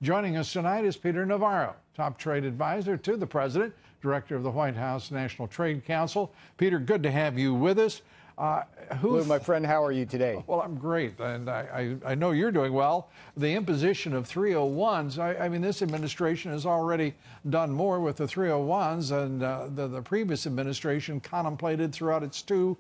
Joining us tonight is Peter Navarro, top trade advisor to the president, director of the White House National Trade Council. Peter, good to have you with us. Lou, my friend, how are you today? Well, I'm great, and I know you're doing well. The imposition of 301s, I mean, this administration has already done more with the 301s than the previous administration contemplated throughout its two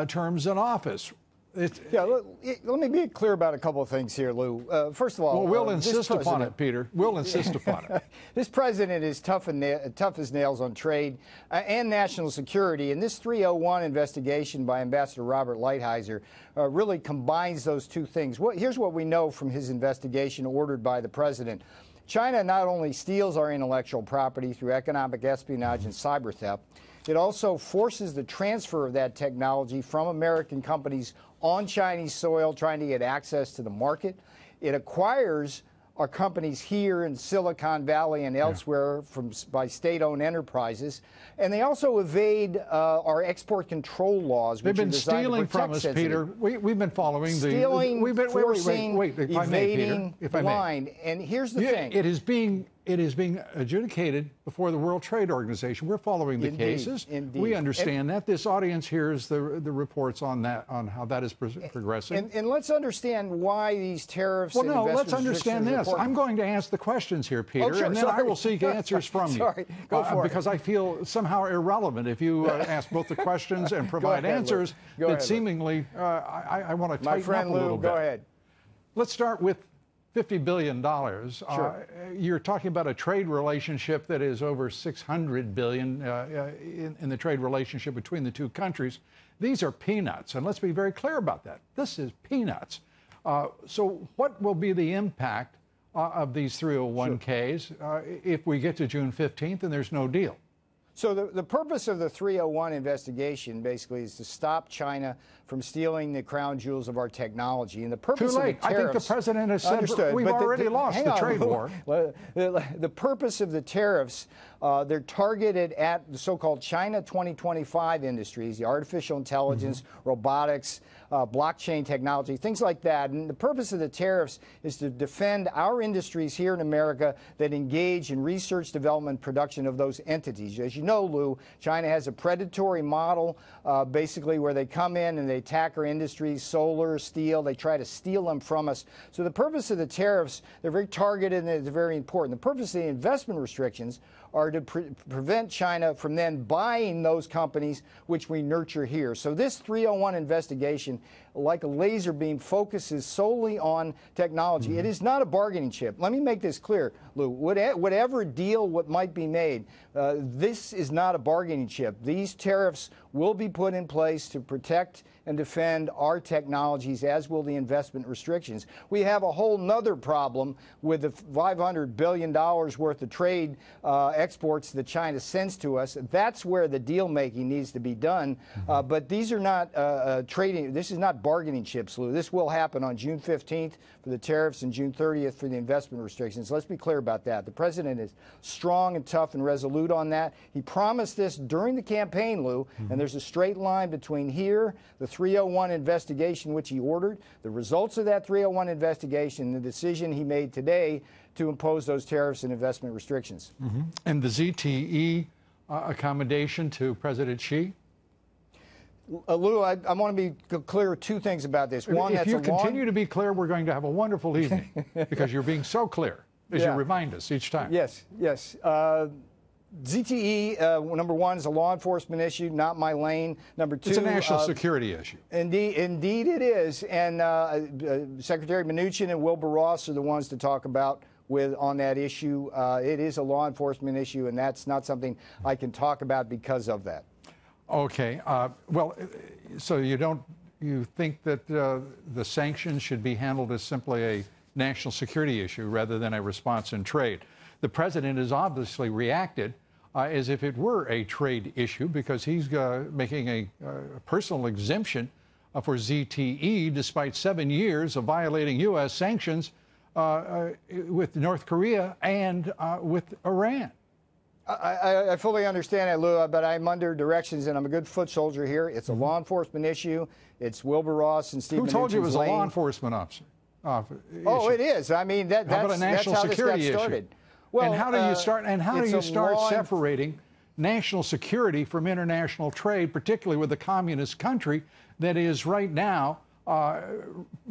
terms in office. Let me be clear about a couple of things here, Lou. First of all, we'll insist upon it, Peter. We'll insist upon it. This president is tough as nails on trade and national security, and this 301 investigation by Ambassador Robert Lighthizer really combines those two things. Here's what we know from his investigation ordered by the president. China not only steals our intellectual property through economic espionage and cyber theft, it also forces the transfer of that technology from American companies on Chinese soil trying to get access to the market. It acquires our companies here in Silicon Valley and elsewhere by state-owned enterprises. And they also evade our export control laws, which They've been stealing from us, Peter. We've been following stealing, forcing, evading the line. And here's the thing. It is being adjudicated before the World Trade Organization. We're following the cases. Indeed. We understand that. This audience hears the reports on that, on how that is progressing. And let's understand why these tariffs. Well, no, let's understand this. I'm going to ask the questions here, Peter, and then I will seek answers from you. Sorry, go for it. Because I feel somehow irrelevant if you ask both the questions and provide answers that seemingly I want to tighten up a little bit. Go ahead. Let's start with $50 billion. Sure. You're talking about a trade relationship that is over $600 billion in the trade relationship between the two countries. These are peanuts, and let's be very clear about that. This is peanuts. So what will be the impact of these 301Ks if we get to June 15th and there's no deal? So the purpose of the 301 investigation basically is to stop China from stealing the crown jewels of our technology. And the purpose Too late. of the tariffs, I think the president has said we've already lost the trade war. The purpose of the tariffs, they're targeted at the so-called China 2025 industries, the artificial intelligence, robotics, blockchain technology, things like that. And the purpose of the tariffs is to defend our industries here in America that engage in research, development, production of those entities. As you know, Lou, China has a predatory model, basically where they come in and they attack our industries, solar, steel. They try to steal them from us. So the purpose of the tariffs, they're very targeted and they're very important. The purpose of the investment restrictions are to prevent China from then buying those companies which we nurture here. So this 301 investigation, like a laser beam, focuses solely on technology. It is not a bargaining chip. Let me make this clear, Lou. Whatever deal might be made, this is not a bargaining chip. These tariffs will be put in place to protect and defend our technologies, as will the investment restrictions. We have a whole nother problem with the $500 billion worth of trade exports that China sends to us. That's where the deal making needs to be done. But these are not trading. This is not bargaining chips, Lou. This will happen on June 15th for the tariffs and June 30th for the investment restrictions. Let's be clear about that. The president is strong and tough and resolute on that. He promised this during the campaign, Lou, and there's a straight line between here, the 301 investigation which he ordered, the results of that 301 investigation, the decision he made today to impose those tariffs and investment restrictions. And the ZTE accommodation to President Xi? Lou, I want to be clear two things about this. One, if you continue to be clear, we're going to have a wonderful evening because you're being so clear, as you remind us each time. Yes. ZTE, number one, is a law enforcement issue, not my lane. Number two, it's a national security issue. Indeed it is. And Secretary Mnuchin and Wilbur Ross are the ones to talk about on that issue. It is a law enforcement issue, and that's not something I can talk about because of that. Okay. Well, so you think that the sanctions should be handled as simply a national security issue rather than a response in trade? The president has obviously reacted as if it were a trade issue because he's making a personal exemption for ZTE despite 7 years of violating U.S. sanctions with North Korea and with Iran. I fully understand that, Lou, but I'm under directions, and I'm a good foot soldier here. It's a law enforcement issue. It's Wilbur Ross and Steve Mnuchin's Who told you it was lane. a law enforcement officer? Oh, issue? it is. I mean, How about a national that's how security this got issue? started. Well, and how do you start? And how do you start long... separating national security from international trade, particularly with a communist country that is right now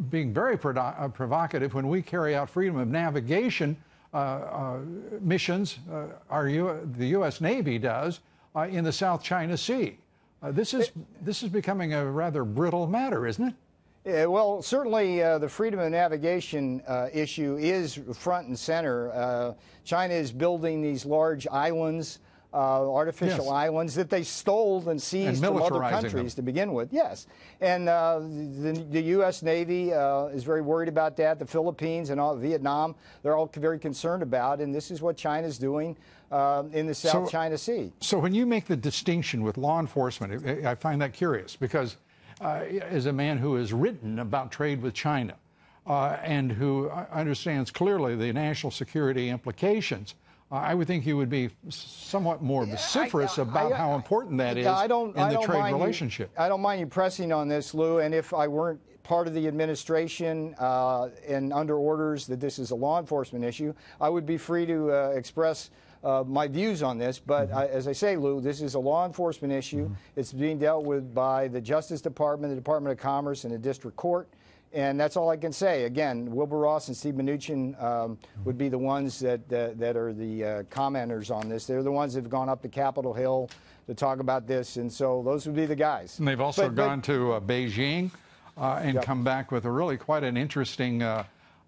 being very provocative when we carry out freedom of navigation missions? The U.S. Navy does in the South China Sea. This is becoming a rather brittle matter, isn't it? Well, certainly the freedom of navigation issue is front and center. China is building these large islands, artificial islands that they stole and seized from other countries to begin with. Yes. And the U.S. Navy is very worried about that. The Philippines and Vietnam, they're all very concerned about. And this is what China's doing in the South China Sea. So when you make the distinction with law enforcement, I find that curious because as a man who has written about trade with China and who understands clearly the national security implications, I would think you would be somewhat more vociferous about how important that is in the trade relationship. I don't mind you pressing on this, Lou, and if I weren't part of the administration and under orders that this is a law enforcement issue, I would be free to express my views on this, but as I say, Lou, this is a law enforcement issue. It's being dealt with by the Justice Department, the Department of Commerce, and the District Court, and that's all I can say. Again, Wilbur Ross and Steve Mnuchin would be the ones that are the commenters on this. They're the ones that have gone up to Capitol Hill to talk about this, and so those would be the guys. And they've also gone to Beijing and come back with a really quite an interesting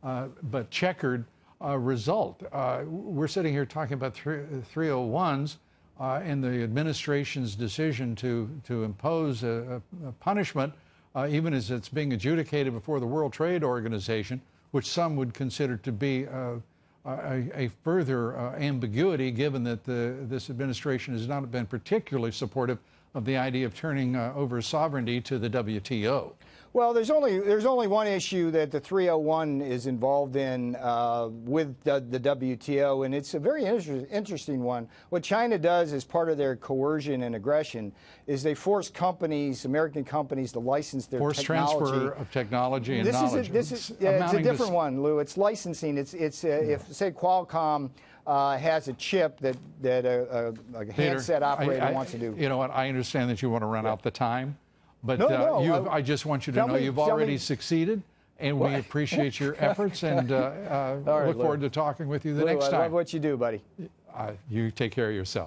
but checkered result. We're sitting here talking about 301s and the administration's decision to impose a punishment, even as it's being adjudicated before the World Trade Organization, which some would consider to be a further ambiguity, given that this administration has not been particularly supportive of the idea of turning over sovereignty to the WTO. Well, there's only one issue that the 301 is involved in with the WTO, and it's a very interesting one. What China does as part of their coercion and aggression is they force companies, American companies, to license their technology. Forced transfer of technology and knowledge. It's a different one, Lou. It's licensing. If, say, Qualcomm has a chip that a handset operator wants to do. You know what? I understand that you want to run out the time. But I just want you to know you've already succeeded, and we appreciate your efforts and look forward to talking with you the next time. I love what you do, buddy. You take care of yourself.